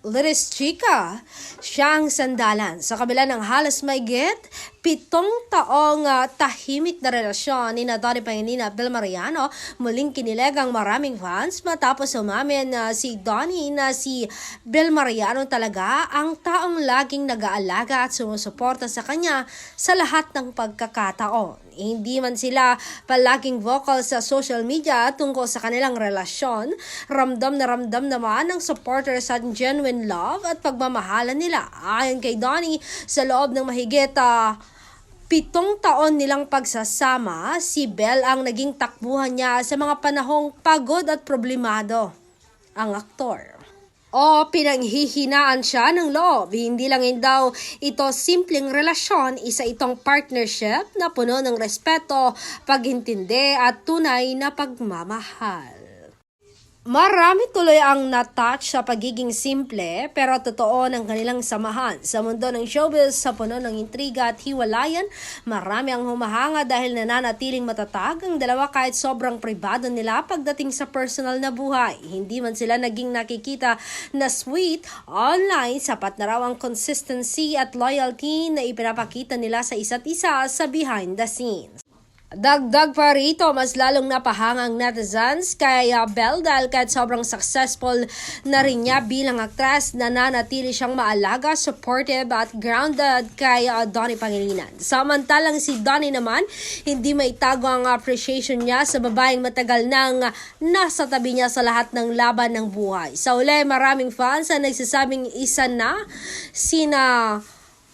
Liris Chica, siyang sandalan sa kabila ng halos mahigit 7 taong tahimik na relasyon ni Donnie Pangilinan at Bel Mariano. Muling kinilig ang maraming fans matapos umamin si Donnie na si Bel Mariano talaga ang taong laging nag-aalaga at sumusuporta sa kanya sa lahat ng pagkakataon. Hindi man sila palaging vocal sa social media tungkol sa kanilang relasyon, ramdam naman ng supporters at genuine love at pagmamahalan nila. Ayon kay Donnie, sa loob ng mahigit 7 taon nilang pagsasama, si Bel ang naging takbuhan niya sa mga panahong pagod at problemado. Ang aktor pinanghihinaan siya ng loob. Hindi lang daw ito simpleng relasyon, isa itong partnership na puno ng respeto, pag-intindi at tunay na pagmamahal. Marami tuloy ang natouch sa pagiging simple pero totoo ng kanilang samahan. Sa mundo ng showbiz, sa puno ng intriga at hiwalayan, marami ang humahanga dahil nananatiling matatag ang dalawa kahit sobrang pribado nila pagdating sa personal na buhay. Hindi man sila naging nakikita na sweet online, sapat na raw ang consistency at loyalty na ipinapakita nila sa isa't isa sa behind the scenes. Dagdag pa rito, mas lalong napahangang netizens kay Bel dahil kahit sobrang successful na rin niya bilang aktres, nananatili siyang maalaga, supportive at grounded kay Donnie Pangilinan. Samantalang si Donnie naman, hindi maitago ang appreciation niya sa babaeng matagal nang nasa tabi niya sa lahat ng laban ng buhay. Sa uli, maraming fans ang nagsasabing isa na sina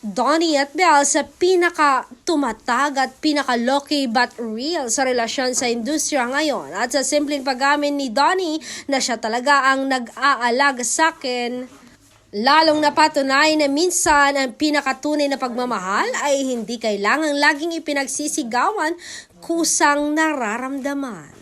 Donnie at Bel sa pinaka-tumatag at pinaka-low-key but real sa relasyon sa industriya ngayon. At sa simpleng pag-amin ni Donnie na siya talaga ang nag-aalaga sa akin, lalong napatunay na minsan ang pinakatunay na pagmamahal ay hindi kailangang laging ipinagsisigawan, kusang nararamdaman.